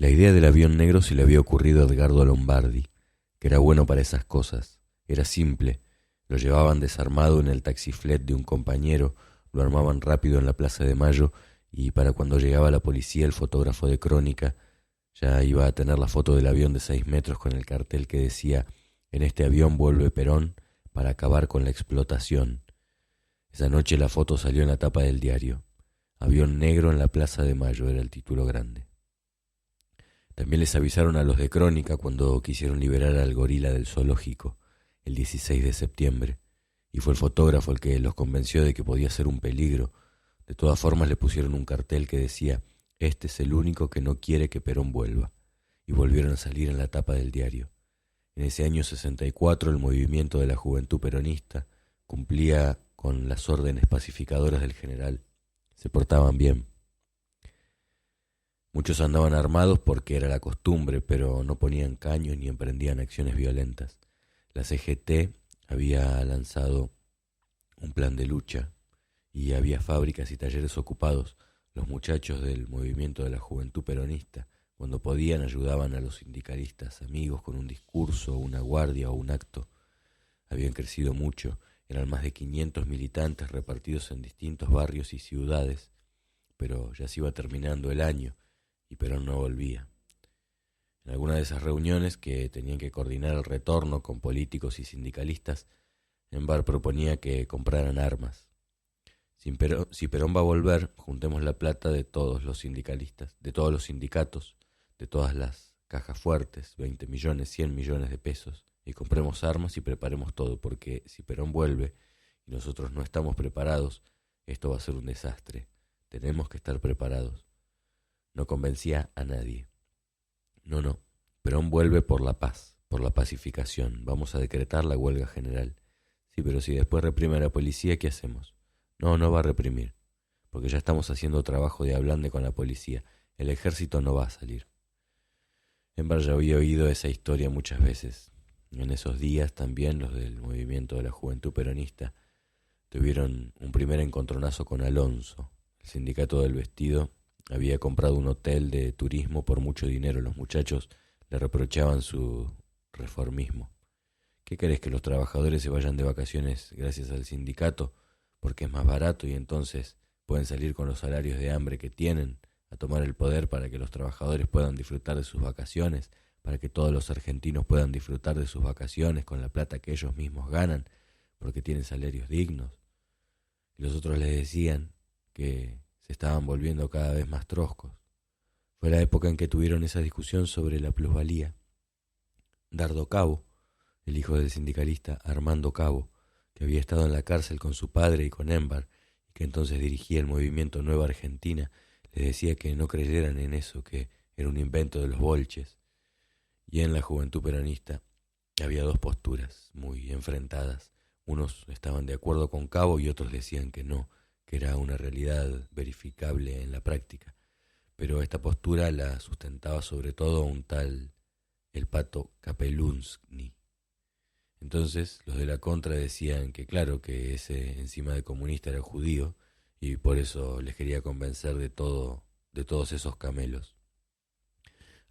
La idea del avión negro se le había ocurrido a Edgardo Lombardi, que era bueno para esas cosas. Era simple. Lo llevaban desarmado en el taxiflet de un compañero, lo armaban rápido en la Plaza de Mayo y para cuando llegaba la policía el fotógrafo de Crónica ya iba a tener la foto del avión de 6 metros con el cartel que decía «En este avión vuelve Perón para acabar con la explotación». Esa noche la foto salió en la tapa del diario. «Avión negro en la Plaza de Mayo» era el título grande. También les avisaron a los de Crónica cuando quisieron liberar al gorila del zoológico, el 16 de septiembre, y fue el fotógrafo el que los convenció de que podía ser un peligro. De todas formas le pusieron un cartel que decía «Este es el único que no quiere que Perón vuelva», y volvieron a salir en la tapa del diario. En ese año 64 el movimiento de la juventud peronista cumplía con las órdenes pacificadoras del general. Se portaban bien. Muchos andaban armados porque era la costumbre, pero no ponían caños ni emprendían acciones violentas. La CGT había lanzado un plan de lucha y había fábricas y talleres ocupados. Los muchachos del movimiento de la juventud peronista, cuando podían, ayudaban a los sindicalistas amigos con un discurso, una guardia o un acto. Habían crecido mucho, eran más de 500 militantes repartidos en distintos barrios y ciudades, pero ya se iba terminando el año y Perón no volvía. En alguna de esas reuniones que tenían que coordinar el retorno con políticos y sindicalistas, Envar proponía que compraran armas. Si Perón va a volver, juntemos la plata de todos los sindicalistas, de todos los sindicatos, de todas las cajas fuertes, 20 millones, 100 millones de pesos, y compremos armas y preparemos todo, porque si Perón vuelve y nosotros no estamos preparados, esto va a ser un desastre. Tenemos que estar preparados. No convencía a nadie. No, Perón vuelve por la paz, por la pacificación. Vamos a decretar la huelga general. Sí, pero si después reprime a la policía, ¿qué hacemos? No va a reprimir, porque ya estamos haciendo trabajo de ablande con la policía. El ejército no va a salir. Enver ya había oído esa historia muchas veces. En esos días también los del movimiento de la juventud peronista tuvieron un primer encontronazo con Alonso. El sindicato del vestido había comprado un hotel de turismo por mucho dinero. Los muchachos le reprochaban su reformismo. ¿Qué querés, que los trabajadores se vayan de vacaciones gracias al sindicato? Porque es más barato y entonces pueden salir con los salarios de hambre que tienen a tomar el poder para que los trabajadores puedan disfrutar de sus vacaciones, para que todos los argentinos puedan disfrutar de sus vacaciones con la plata que ellos mismos ganan, porque tienen salarios dignos. Y los otros les decían que se estaban volviendo cada vez más troscos. Fue la época en que tuvieron esa discusión sobre la plusvalía. Dardo Cabo, el hijo del sindicalista Armando Cabo, que había estado en la cárcel con su padre y con Envar, y que entonces dirigía el movimiento Nueva Argentina, les decía que no creyeran en eso, que era un invento de los bolches. Y en la juventud peronista había dos posturas muy enfrentadas. Unos estaban de acuerdo con Cabo y otros decían que no, que era una realidad verificable en la práctica. Pero esta postura la sustentaba sobre todo un tal el Pato Capelunski. Entonces los de la contra decían que claro, que ese encima de comunista era judío y por eso les quería convencer de todos esos camelos.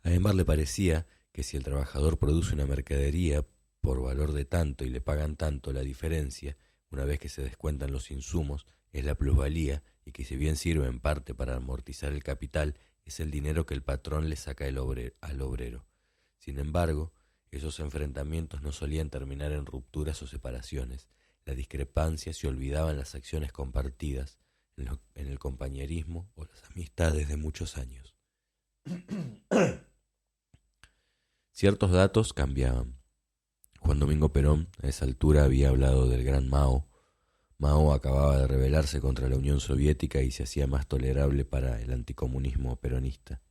A Envar le parecía que si el trabajador produce una mercadería por valor de tanto y le pagan tanto, la diferencia, una vez que se descuentan los insumos, es la plusvalía, y que si bien sirve en parte para amortizar el capital, es el dinero que el patrón le saca al obrero. Sin embargo, esos enfrentamientos no solían terminar en rupturas o separaciones. La discrepancia se olvidaba en las acciones compartidas, en el compañerismo o las amistades de muchos años. Ciertos datos cambiaban. Juan Domingo Perón a esa altura había hablado del gran Mao. Mao acababa de rebelarse contra la Unión Soviética y se hacía más tolerable para el anticomunismo peronista.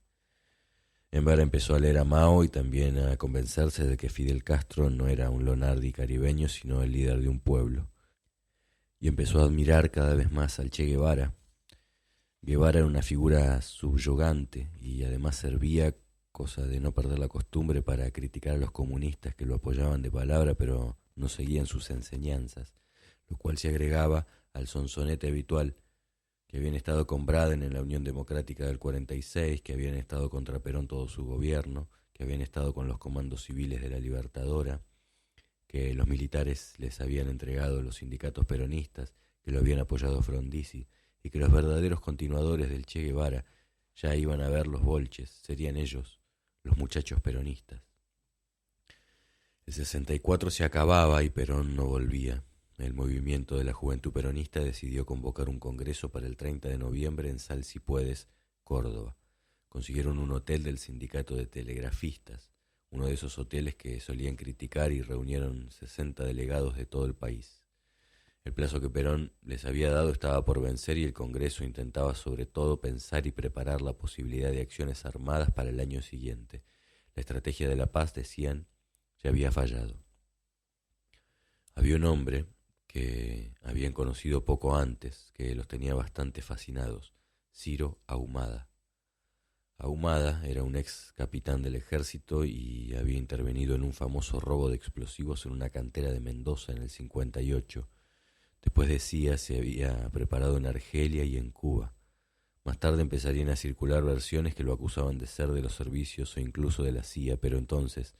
Enver empezó a leer a Mao y también a convencerse de que Fidel Castro no era un Lonardi caribeño, sino el líder de un pueblo. Y empezó a admirar cada vez más al Che Guevara. Guevara era una figura subyugante y además servía, cosa de no perder la costumbre, para criticar a los comunistas que lo apoyaban de palabra pero no seguían sus enseñanzas, lo cual se agregaba al sonsonete habitual que habían estado con Braden en la Unión Democrática del 46, que habían estado contra Perón todo su gobierno, que habían estado con los comandos civiles de la Libertadora, que los militares les habían entregado los sindicatos peronistas, que lo habían apoyado Frondizi, y que los verdaderos continuadores del Che Guevara ya iban a ver los bolches, serían ellos, los muchachos peronistas. El 64 se acababa y Perón no volvía. El movimiento de la Juventud Peronista decidió convocar un congreso para el 30 de noviembre en Sal Si Puedes, Córdoba. Consiguieron un hotel del sindicato de telegrafistas, uno de esos hoteles que solían criticar, y reunieron 60 delegados de todo el país. El plazo que Perón les había dado estaba por vencer y el Congreso intentaba sobre todo pensar y preparar la posibilidad de acciones armadas para el año siguiente. La estrategia de la paz, decían, ya había fallado. Había un hombre que habían conocido poco antes, que los tenía bastante fascinados, Ciro Ahumada. Ahumada era un ex capitán del ejército y había intervenido en un famoso robo de explosivos en una cantera de Mendoza en el 58. Después, decía, se había preparado en Argelia y en Cuba. Más tarde empezarían a circular versiones que lo acusaban de ser de los servicios o incluso de la CIA, pero entonces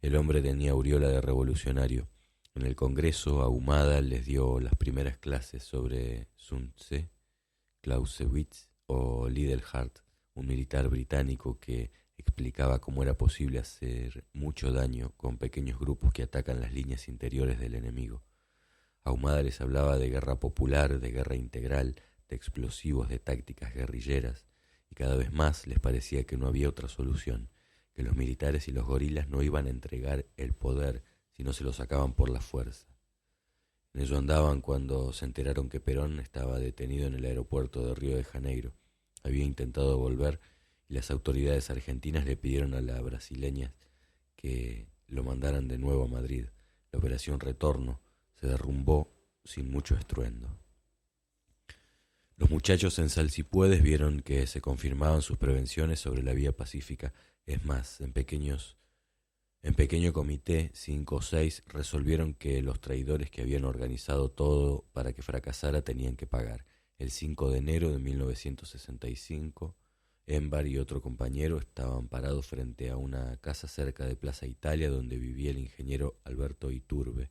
el hombre tenía aureola de revolucionario. En el Congreso, Ahumada les dio las primeras clases sobre Sun Tzu, Clausewitz o Liddell-Hart, un militar británico que explicaba cómo era posible hacer mucho daño con pequeños grupos que atacan las líneas interiores del enemigo. Ahumada les hablaba de guerra popular, de guerra integral, de explosivos, de tácticas guerrilleras, y cada vez más les parecía que no había otra solución, que los militares y los gorilas no iban a entregar el poder si no se lo sacaban por la fuerza. En ello andaban cuando se enteraron que Perón estaba detenido en el aeropuerto de Río de Janeiro. Había intentado volver y las autoridades argentinas le pidieron a la brasileña que lo mandaran de nuevo a Madrid. La operación Retorno se derrumbó sin mucho estruendo. Los muchachos en Sal Si Puedes vieron que se confirmaban sus prevenciones sobre la vía pacífica. Es más, en pequeño comité, 5 o 6 resolvieron que los traidores que habían organizado todo para que fracasara tenían que pagar. El 5 de enero de 1965, Embar y otro compañero estaban parados frente a una casa cerca de Plaza Italia donde vivía el ingeniero Alberto Iturbe,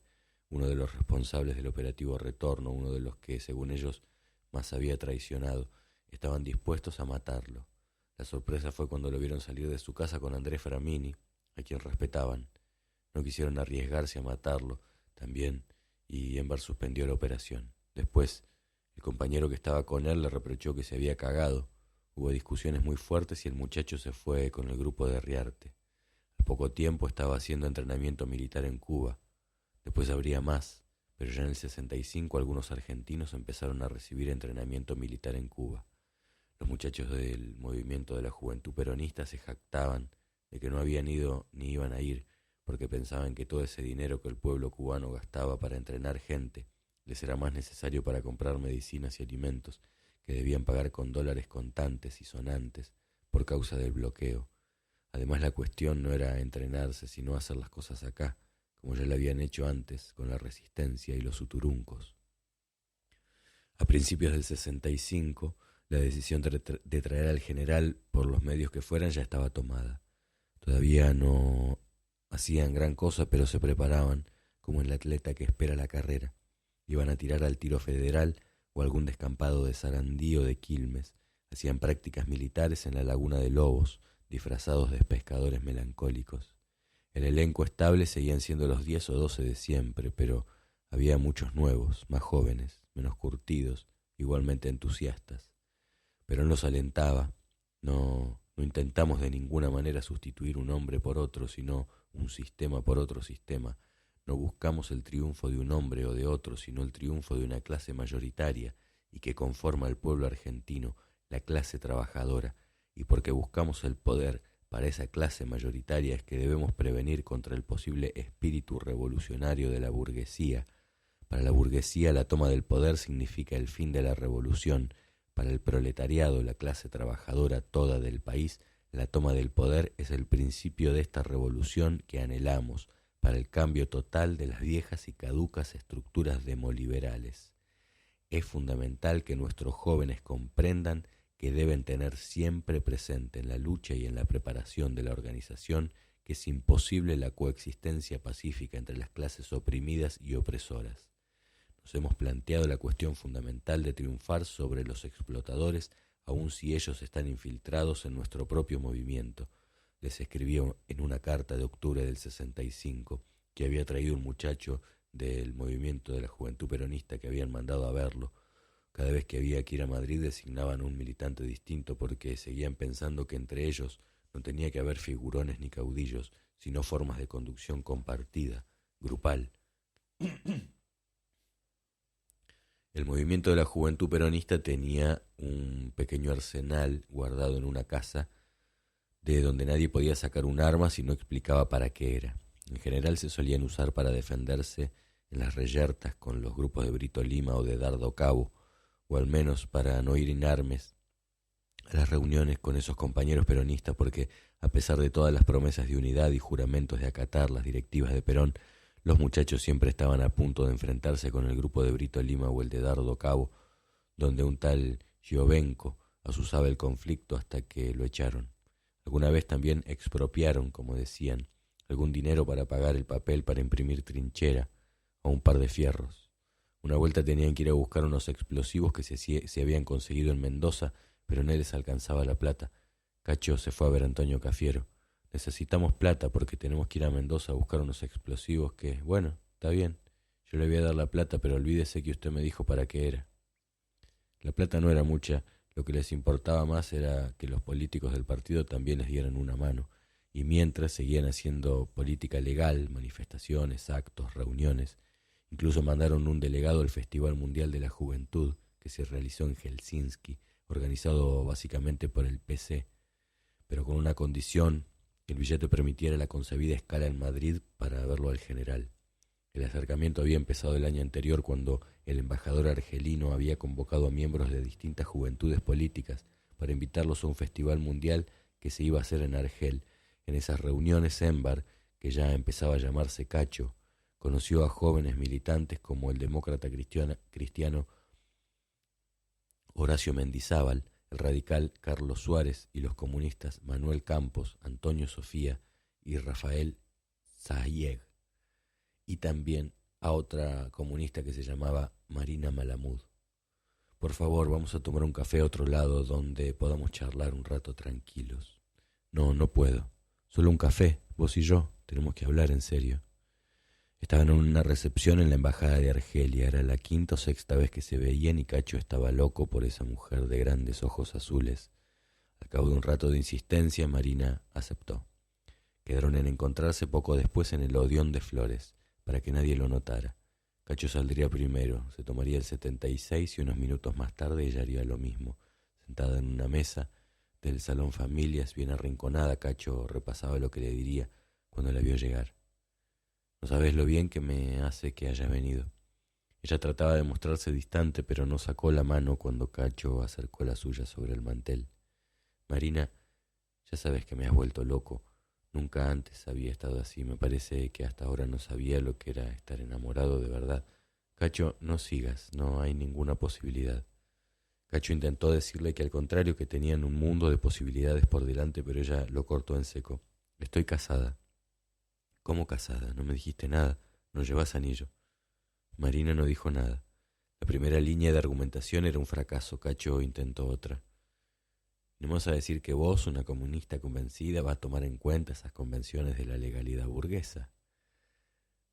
uno de los responsables del operativo Retorno, uno de los que, según ellos, más había traicionado. Estaban dispuestos a matarlo. La sorpresa fue cuando lo vieron salir de su casa con Andrés Framini, a quien respetaban. No quisieron arriesgarse a matarlo también, y Embar suspendió la operación. Después, el compañero que estaba con él le reprochó que se había cagado. Hubo discusiones muy fuertes y el muchacho se fue con el grupo de Riarte. Al poco tiempo estaba haciendo entrenamiento militar en Cuba. Después habría más, pero ya en el 65 algunos argentinos empezaron a recibir entrenamiento militar en Cuba. Los muchachos del movimiento de la Juventud Peronista se jactaban de que no habían ido ni iban a ir, porque pensaban que todo ese dinero que el pueblo cubano gastaba para entrenar gente les era más necesario para comprar medicinas y alimentos, que debían pagar con dólares contantes y sonantes por causa del bloqueo. Además, la cuestión no era entrenarse, sino hacer las cosas acá, como ya lo habían hecho antes con la Resistencia y los Uturuncos. A principios del 65, la decisión de traer al general por los medios que fueran ya estaba tomada. Todavía no hacían gran cosa, pero se preparaban como el atleta que espera la carrera. Iban a tirar al tiro federal o algún descampado de Sarandí o de Quilmes. Hacían prácticas militares en la laguna de Lobos, disfrazados de pescadores melancólicos. El elenco estable seguían siendo los 10 o 12 de siempre, pero había muchos nuevos, más jóvenes, menos curtidos, igualmente entusiastas. Perón los alentaba. No intentamos de ninguna manera sustituir un hombre por otro, sino un sistema por otro sistema. No buscamos el triunfo de un hombre o de otro, sino el triunfo de una clase mayoritaria y que conforma al pueblo argentino, la clase trabajadora. Y porque buscamos el poder para esa clase mayoritaria es que debemos prevenir contra el posible espíritu revolucionario de la burguesía. Para la burguesía la toma del poder significa el fin de la revolución. Para el proletariado, la clase trabajadora toda del país, la toma del poder es el principio de esta revolución que anhelamos, para el cambio total de las viejas y caducas estructuras demoliberales. Es fundamental que nuestros jóvenes comprendan que deben tener siempre presente en la lucha y en la preparación de la organización que es imposible la coexistencia pacífica entre las clases oprimidas y opresoras. Nos hemos planteado la cuestión fundamental de triunfar sobre los explotadores, aun si ellos están infiltrados en nuestro propio movimiento. Les escribió en una carta de octubre del 65 que había traído un muchacho del movimiento de la Juventud Peronista que habían mandado a verlo. Cada vez que había que ir a Madrid designaban un militante distinto porque seguían pensando que entre ellos no tenía que haber figurones ni caudillos, sino formas de conducción compartida, grupal. El movimiento de la Juventud Peronista tenía un pequeño arsenal guardado en una casa de donde nadie podía sacar un arma si no explicaba para qué era. En general se solían usar para defenderse en las reyertas con los grupos de Brito Lima o de Dardo Cabo, o al menos para no ir inermes a las reuniones con esos compañeros peronistas, porque a pesar de todas las promesas de unidad y juramentos de acatar las directivas de Perón, los muchachos siempre estaban a punto de enfrentarse con el grupo de Brito Lima o el de Dardo Cabo, donde un tal Giovenco azuzaba el conflicto hasta que lo echaron. Alguna vez también expropiaron, como decían, algún dinero para pagar el papel para imprimir trinchera o un par de fierros. Una vuelta tenían que ir a buscar unos explosivos que se habían conseguido en Mendoza, pero no les alcanzaba la plata. Cacho se fue a ver a Antonio Cafiero. Necesitamos plata porque tenemos que ir a Mendoza a buscar unos explosivos que, bueno, está bien. Yo le voy a dar la plata, pero olvídese que usted me dijo para qué era. La plata no era mucha, lo que les importaba más era que los políticos del partido también les dieran una mano, y mientras seguían haciendo política legal, manifestaciones, actos, reuniones. Incluso mandaron un delegado al Festival Mundial de la Juventud, que se realizó en Helsinki, organizado básicamente por el PC, pero con una condición: que el billete permitiera la concebida escala en Madrid para verlo al general. El acercamiento había empezado el año anterior cuando el embajador argelino había convocado a miembros de distintas juventudes políticas para invitarlos a un festival mundial que se iba a hacer en Argel. En esas reuniones Émbar, que ya empezaba a llamarse Cacho, conoció a jóvenes militantes como el demócrata cristiano Horacio Mendizábal, el radical Carlos Suárez y los comunistas Manuel Campos, Antonio Sofía y Rafael Zayeg, y también a otra comunista que se llamaba Marina Malamud. Por favor, vamos a tomar un café a otro lado donde podamos charlar un rato tranquilos. No, no puedo. Solo un café, vos y yo, tenemos que hablar en serio. Estaban en una recepción en la embajada de Argelia. Era la quinta o sexta vez que se veían y Cacho estaba loco por esa mujer de grandes ojos azules. Al cabo de un rato de insistencia, Marina aceptó. Quedaron en encontrarse poco después en el Odeón de Flores, para que nadie lo notara. Cacho saldría primero, se tomaría el 76 y unos minutos más tarde ella haría lo mismo. Sentada en una mesa del salón Familias, bien arrinconada, Cacho repasaba lo que le diría cuando la vio llegar. No sabes lo bien que me hace que hayas venido. Ella trataba de mostrarse distante, pero no sacó la mano cuando Cacho acercó la suya sobre el mantel. Marina, ya sabes que me has vuelto loco. Nunca antes había estado así. Me parece que hasta ahora no sabía lo que era estar enamorado de verdad. Cacho, no sigas, no hay ninguna posibilidad. Cacho intentó decirle que al contrario, que tenían un mundo de posibilidades por delante, pero ella lo cortó en seco. Estoy casada. ¿Cómo casada? No me dijiste nada. No llevas anillo. Marina no dijo nada. La primera línea de argumentación era un fracaso. Cacho intentó otra. ¿No me vas a decir que vos, una comunista convencida, vas a tomar en cuenta esas convenciones de la legalidad burguesa?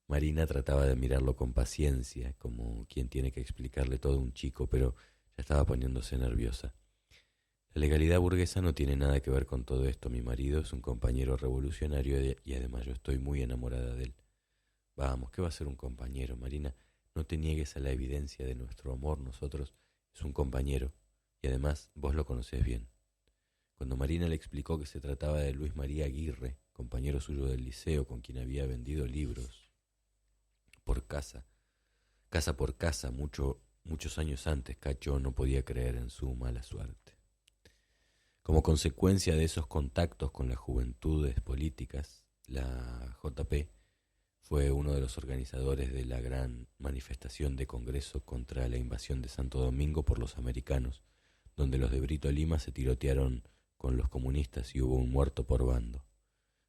Marina trataba de mirarlo con paciencia, como quien tiene que explicarle todo a un chico, pero ya estaba poniéndose nerviosa. La legalidad burguesa no tiene nada que ver con todo esto. Mi marido es un compañero revolucionario y además yo estoy muy enamorada de él. Vamos, ¿qué va a ser un compañero, Marina? No te niegues a la evidencia de nuestro amor. Nosotros es un compañero y además vos lo conocés bien. Cuando Marina le explicó que se trataba de Luis María Aguirre, compañero suyo del liceo con quien había vendido libros por casa por casa, muchos años antes, Cacho no podía creer en su mala suerte. Como consecuencia de esos contactos con las juventudes políticas, la JP Fue uno de los organizadores de la gran manifestación de Congreso contra la invasión de Santo Domingo por los americanos, donde los de Brito Lima se tirotearon con los comunistas y hubo un muerto por bando.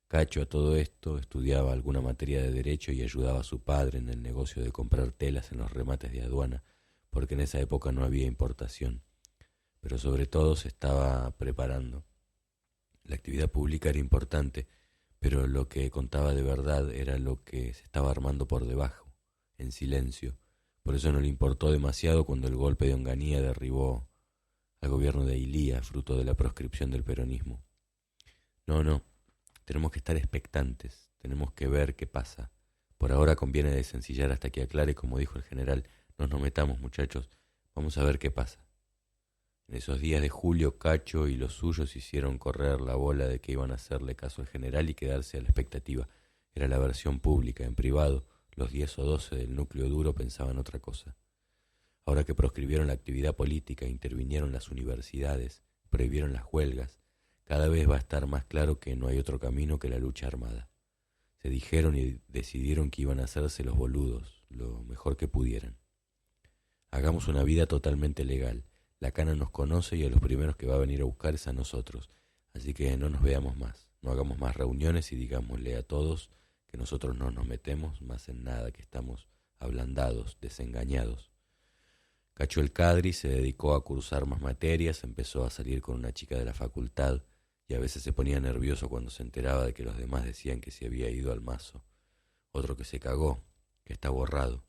Cacho a todo esto estudiaba alguna materia de derecho y ayudaba a su padre en el negocio de comprar telas en los remates de aduana, porque en esa época no había importación, pero sobre todo se estaba preparando. La actividad pública era importante, pero lo que contaba de verdad era lo que se estaba armando por debajo, en silencio. Por eso no le importó demasiado cuando el golpe de Onganía derribó al gobierno de Ilía, fruto de la proscripción del peronismo. No, tenemos que estar expectantes, tenemos que ver qué pasa. Por ahora conviene desencillar hasta que aclare, como dijo el general. No nos metamos, muchachos, vamos a ver qué pasa. En esos días de julio, Cacho y los suyos hicieron correr la bola de que iban a hacerle caso al general y quedarse a la expectativa. Era la versión pública. En privado, los 10 o 12 del núcleo duro pensaban otra cosa. Ahora que proscribieron la actividad política, intervinieron las universidades, prohibieron las huelgas, cada vez va a estar más claro que no hay otro camino que la lucha armada. Se dijeron y decidieron que iban a hacerse los boludos, lo mejor que pudieran. Hagamos una vida totalmente legal. La cana nos conoce y a los primeros que va a venir a buscar es a nosotros. Así que no nos veamos más, no hagamos más reuniones y digámosle a todos que nosotros no nos metemos más en nada, que estamos ablandados, desengañados. Cacho el Cadri se dedicó a cursar más materias, empezó a salir con una chica de la facultad y a veces se ponía nervioso cuando se enteraba de que los demás decían que se había ido al mazo. Otro que se cagó, que está borrado.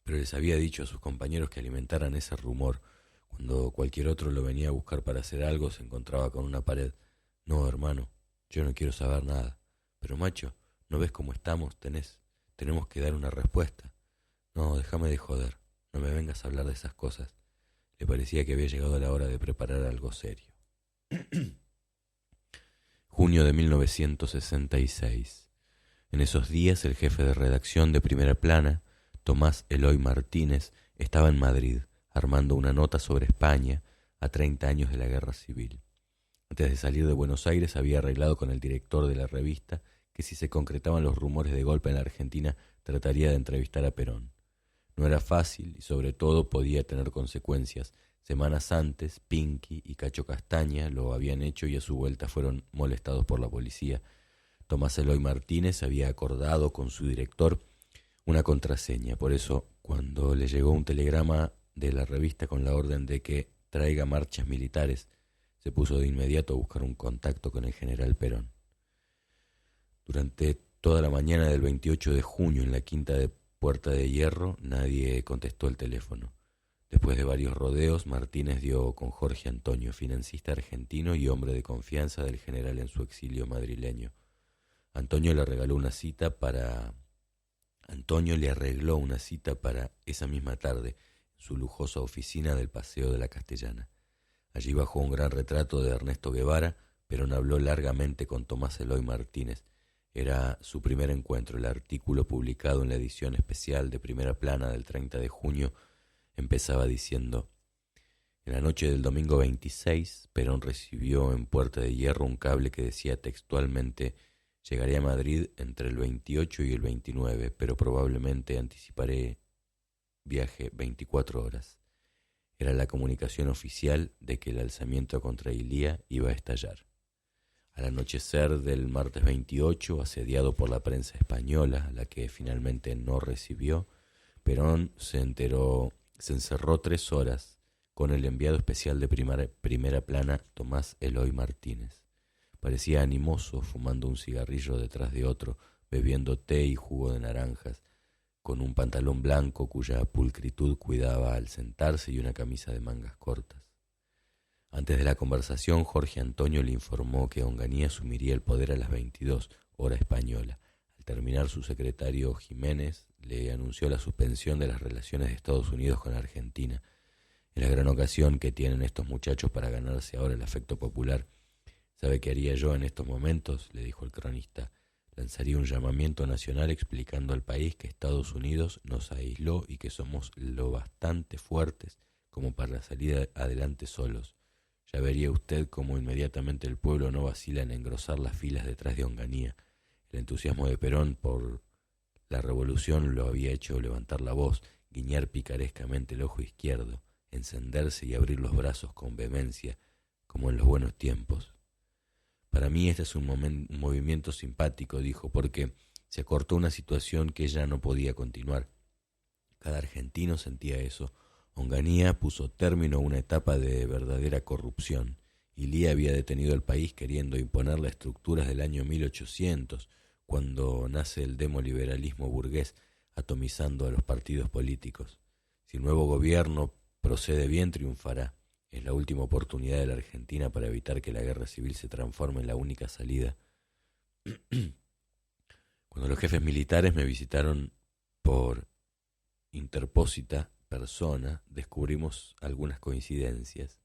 Pero les había dicho a sus compañeros que alimentaran ese rumor. Cuando cualquier otro lo venía a buscar para hacer algo, se encontraba con una pared. No, hermano, yo no quiero saber nada. Pero macho, ¿no ves cómo estamos? Tenemos que dar una respuesta. No, déjame de joder, no me vengas a hablar de esas cosas. Le parecía que había llegado la hora de preparar algo serio. Junio de 1966. En esos días el jefe de redacción de Primera Plana, Tomás Eloy Martínez, estaba en Madrid, armando una nota sobre España a 30 años de la Guerra Civil. Antes de salir de Buenos Aires había arreglado con el director de la revista que si se concretaban los rumores de golpe en la Argentina trataría de entrevistar a Perón. No era fácil y sobre todo podía tener consecuencias. Semanas antes, Pinky y Cacho Castaña lo habían hecho y a su vuelta fueron molestados por la policía. Tomás Eloy Martínez había acordado con su director una contraseña, por eso cuando le llegó un telegrama de la revista con la orden de que traiga marchas militares, se puso de inmediato a buscar un contacto con el general Perón. Durante toda la mañana del 28 de junio en la quinta de Puerta de Hierro nadie contestó el teléfono. Después de varios rodeos, Martínez dio con Jorge Antonio, financista argentino y hombre de confianza del general en su exilio madrileño. Antonio le arregló una cita para esa misma tarde en su lujosa oficina del Paseo de la Castellana. Allí bajo un gran retrato de Ernesto Guevara, Perón habló largamente con Tomás Eloy Martínez. Era su primer encuentro. El artículo publicado en la edición especial de Primera Plana del 30 de junio empezaba diciendo: en la noche del domingo 26, Perón recibió en Puerta de Hierro un cable que decía textualmente: llegaré a Madrid entre el 28 y el 29, pero probablemente anticiparé viaje 24 horas. Era la comunicación oficial de que el alzamiento contra Ilía iba a estallar. Al anochecer del martes 28, asediado por la prensa española, la que finalmente no recibió, Perón se encerró 3 horas con el enviado especial de Primera Plana, Tomás Eloy Martínez. Parecía animoso, fumando un cigarrillo detrás de otro, bebiendo té y jugo de naranjas, con un pantalón blanco cuya pulcritud cuidaba al sentarse y una camisa de mangas cortas. Antes de la conversación, Jorge Antonio le informó que Onganía asumiría el poder a las 22, hora española. Al terminar, su secretario Jiménez le anunció la suspensión de las relaciones de Estados Unidos con Argentina. Es la gran ocasión que tienen estos muchachos para ganarse ahora el afecto popular. ¿Sabe qué haría yo en estos momentos?, le dijo el cronista. Lanzaría un llamamiento nacional explicando al país que Estados Unidos nos aisló y que somos lo bastante fuertes como para salir adelante solos. Ya vería usted cómo inmediatamente el pueblo no vacila en engrosar las filas detrás de Onganía. El entusiasmo de Perón por La revolución lo había hecho levantar la voz, guiñar picarescamente el ojo izquierdo, encenderse y abrir los brazos con vehemencia, como en los buenos tiempos. Para mí este es un movimiento simpático, dijo, porque se acortó una situación que ya no podía continuar. Cada argentino sentía eso. Onganía puso término a una etapa de verdadera corrupción. Ilía había detenido al país queriendo imponerle estructuras del año 1800, cuando nace el demoliberalismo burgués, atomizando a los partidos políticos. Si el nuevo gobierno procede bien, triunfará. Es la última oportunidad de la Argentina para evitar que la guerra civil se transforme en la única salida. Cuando los jefes militares me visitaron por interpósita persona, descubrimos algunas coincidencias,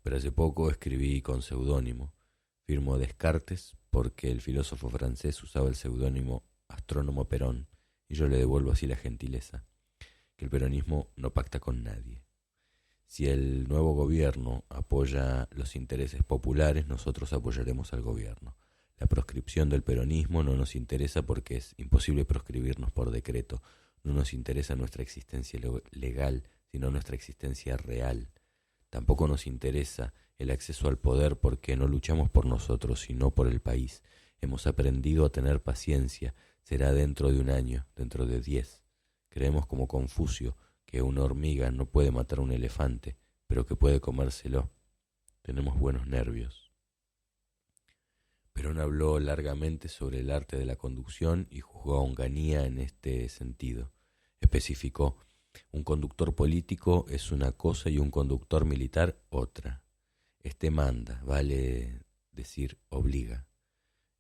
pero hace poco escribí con seudónimo. Firmo Descartes porque el filósofo francés usaba el seudónimo Astrónomo Perón, y yo le devuelvo así la gentileza, que el peronismo no pacta con nadie. Si el nuevo gobierno apoya los intereses populares, nosotros apoyaremos al gobierno. La proscripción del peronismo no nos interesa porque es imposible proscribirnos por decreto. No nos interesa nuestra existencia legal, sino nuestra existencia real. Tampoco nos interesa el acceso al poder porque no luchamos por nosotros, sino por el país. Hemos aprendido a tener paciencia. Será dentro de un año, dentro de 10. Creemos como Confucio que una hormiga no puede matar a un elefante, pero que puede comérselo. Tenemos buenos nervios. Perón habló largamente sobre el arte de la conducción y juzgó a Onganía en este sentido. Especificó: un conductor político es una cosa y un conductor militar otra. Este manda, vale decir, obliga.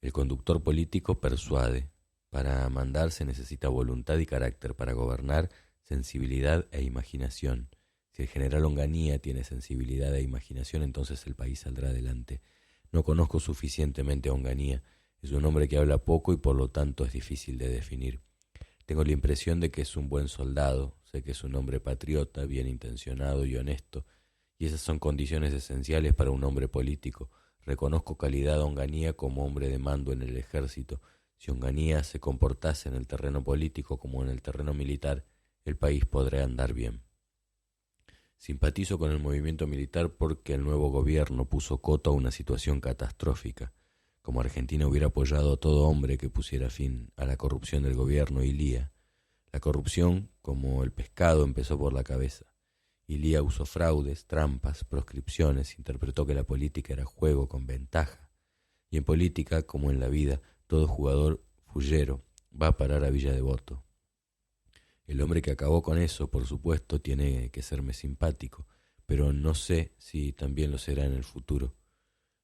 El conductor político persuade. Para mandar se necesita voluntad y carácter, para gobernar sensibilidad e imaginación. Si el general Onganía tiene sensibilidad e imaginación, entonces el país saldrá adelante. No conozco suficientemente a Onganía. Es un hombre que habla poco y por lo tanto es difícil de definir. Tengo la impresión de que es un buen soldado, sé que es un hombre patriota, bien intencionado y honesto, y esas son condiciones esenciales para un hombre político. Reconozco calidad a Onganía como hombre de mando en el ejército. Si Onganía se comportase en el terreno político como en el terreno militar, el país podrá andar bien. Simpatizo con el movimiento militar porque el nuevo gobierno puso coto a una situación catastrófica. Como Argentina hubiera apoyado a todo hombre que pusiera fin a la corrupción del gobierno, Ilía. La corrupción, como el pescado, empezó por la cabeza. Ilía usó fraudes, trampas, proscripciones, interpretó que la política era juego con ventaja. Y en política, como en la vida, todo jugador fullero va a parar a Villa Devoto. El hombre que acabó con eso, por supuesto, tiene que serme simpático, pero no sé si también lo será en el futuro.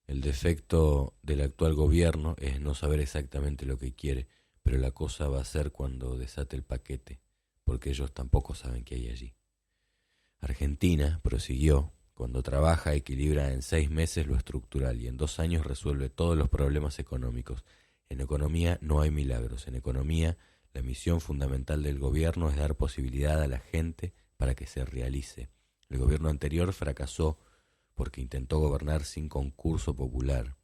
El defecto del actual gobierno es no saber exactamente lo que quiere, pero la cosa va a ser cuando desate el paquete, porque ellos tampoco saben qué hay allí. Argentina, prosiguió, cuando trabaja equilibra en 6 meses lo estructural y en 2 años resuelve todos los problemas económicos. En economía no hay milagros. En economía, la misión fundamental del gobierno es dar posibilidad a la gente para que se realice. El gobierno anterior fracasó porque intentó gobernar sin concurso popular.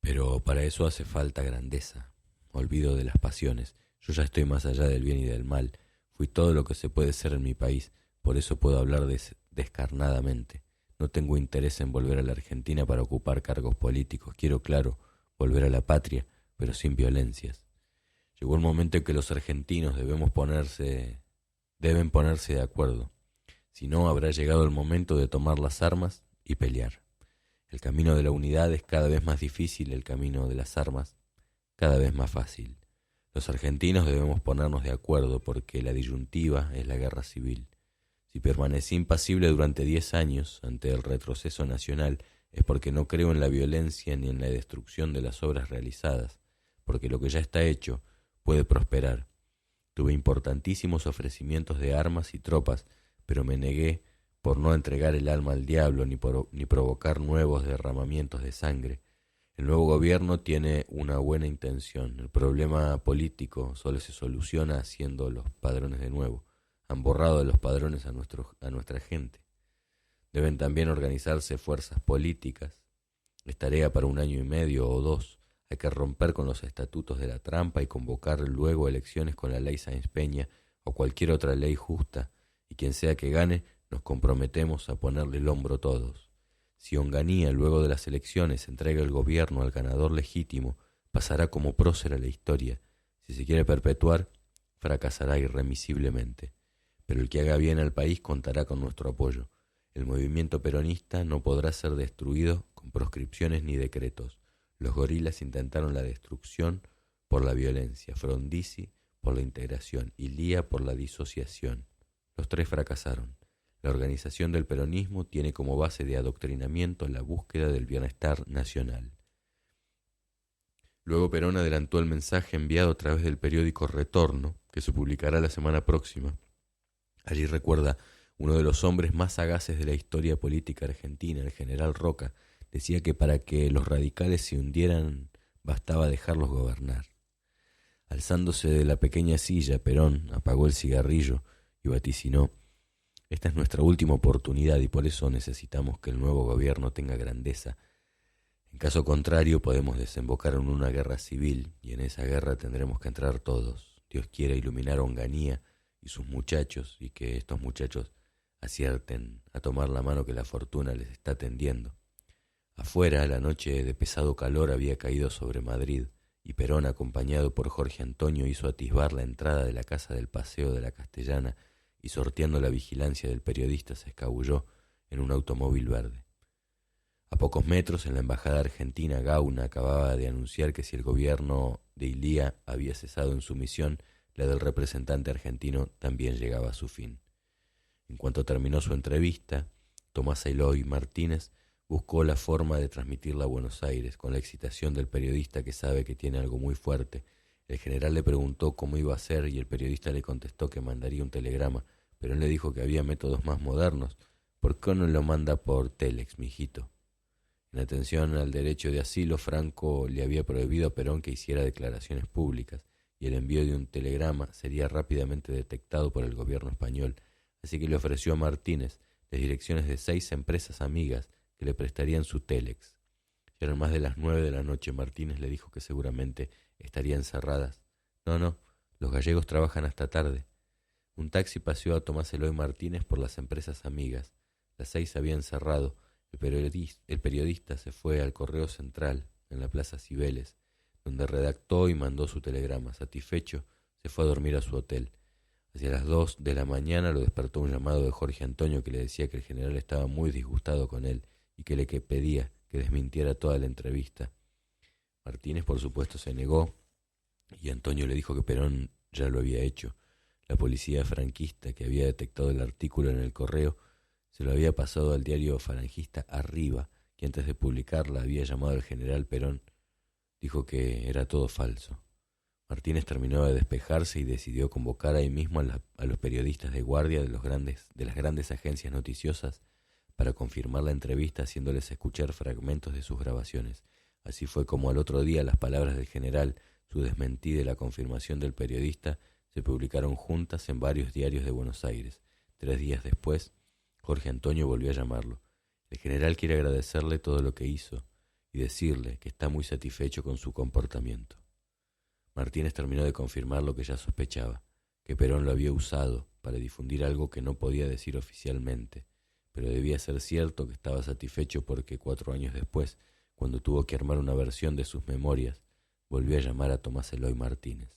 Pero para eso hace falta grandeza, olvido de las pasiones. Yo ya estoy más allá del bien y del mal. Fui todo lo que se puede ser en mi país, por eso puedo hablar descarnadamente. No tengo interés en volver a la Argentina para ocupar cargos políticos. Quiero, claro, volver a la patria, pero sin violencias. Llegó el momento en que los argentinos deben ponerse de acuerdo. Si no, habrá llegado el momento de tomar las armas y pelear. El camino de la unidad es cada vez más difícil, el camino de las armas cada vez más fácil. Los argentinos debemos ponernos de acuerdo porque la disyuntiva es la guerra civil. Si permanecí impasible durante 10 años ante el retroceso nacional es porque no creo en la violencia ni en la destrucción de las obras realizadas, porque lo que ya está hecho puede prosperar. Tuve importantísimos ofrecimientos de armas y tropas, pero me negué por no entregar el alma al diablo ni provocar nuevos derramamientos de sangre. El nuevo gobierno tiene una buena intención. El problema político solo se soluciona haciendo los padrones de nuevo. Han borrado de los padrones a nuestra gente. Deben también organizarse fuerzas políticas. Es tarea para 1 año y medio o 2. Hay que romper con los estatutos de la trampa y convocar luego elecciones con la ley Sáenz Peña o cualquier otra ley justa, y quien sea que gane, nos comprometemos a ponerle el hombro todos. Si Onganía, luego de las elecciones, entrega el gobierno al ganador legítimo, pasará como prócer a la historia. Si se quiere perpetuar, fracasará irremisiblemente. Pero el que haga bien al país contará con nuestro apoyo. El movimiento peronista no podrá ser destruido con proscripciones ni decretos. Los gorilas intentaron la destrucción por la violencia, Frondizi por la integración y Lía por la disociación. Los tres fracasaron. La organización del peronismo tiene como base de adoctrinamiento la búsqueda del bienestar nacional. Luego Perón adelantó el mensaje enviado a través del periódico Retorno, que se publicará la semana próxima. Allí recuerda uno de los hombres más sagaces de la historia política argentina, el general Roca, decía que para que los radicales se hundieran bastaba dejarlos gobernar. Alzándose de la pequeña silla, Perón apagó el cigarrillo y vaticinó: esta es nuestra última oportunidad y por eso necesitamos que el nuevo gobierno tenga grandeza. En caso contrario podemos desembocar en una guerra civil y en esa guerra tendremos que entrar todos. Dios quiera iluminar a Onganía y sus muchachos y que estos muchachos acierten a tomar la mano que la fortuna les está tendiendo. Afuera, la noche de pesado calor había caído sobre Madrid y Perón, acompañado por Jorge Antonio, hizo atisbar la entrada de la casa del Paseo de la Castellana y, sorteando la vigilancia del periodista, se escabulló en un automóvil verde. A pocos metros, en la embajada argentina, Gauna acababa de anunciar que si el gobierno de Ilía había cesado en su misión, la del representante argentino también llegaba a su fin. En cuanto terminó su entrevista, Tomás Eloy Martínez buscó la forma de transmitirla a Buenos Aires, con la excitación del periodista que sabe que tiene algo muy fuerte. El general le preguntó cómo iba a ser y el periodista le contestó que mandaría un telegrama, pero él le dijo que había métodos más modernos. ¿Por qué no lo manda por telex, mijito? En atención al derecho de asilo, Franco le había prohibido a Perón que hiciera declaraciones públicas, y el envío de un telegrama sería rápidamente detectado por el gobierno español, así que le ofreció a Martínez las direcciones de 6 empresas amigas que le prestarían su telex. Ya eran más de las 9 de la noche. Martínez le dijo que seguramente estarían cerradas. No, los gallegos trabajan hasta tarde. Un taxi paseó a Tomás Eloy Martínez por las empresas amigas. Las 6 habían cerrado. El periodista se fue al Correo Central, en la Plaza Cibeles, donde redactó y mandó su telegrama. Satisfecho, se fue a dormir a su hotel. Hacia las 2 de la mañana lo despertó un llamado de Jorge Antonio que le decía que el general estaba muy disgustado con él y que le pedía que desmintiera toda la entrevista. Martínez, por supuesto, se negó y Antonio le dijo que Perón ya lo había hecho. La policía franquista, que había detectado el artículo en el correo, se lo había pasado al diario falangista Arriba, que antes de publicarla había llamado al general Perón. Dijo que era todo falso. Martínez terminó de despejarse y decidió convocar ahí mismo a los periodistas de guardia de las grandes agencias noticiosas para confirmar la entrevista, haciéndoles escuchar fragmentos de sus grabaciones. Así fue como al otro día las palabras del general, su desmentida y la confirmación del periodista se publicaron juntas en varios diarios de Buenos Aires. 3 días después, Jorge Antonio volvió a llamarlo. El general quiere agradecerle todo lo que hizo y decirle que está muy satisfecho con su comportamiento. Martínez terminó de confirmar lo que ya sospechaba, que Perón lo había usado para difundir algo que no podía decir oficialmente, pero debía ser cierto que estaba satisfecho porque 4 años después, cuando tuvo que armar una versión de sus memorias, volvió a llamar a Tomás Eloy Martínez.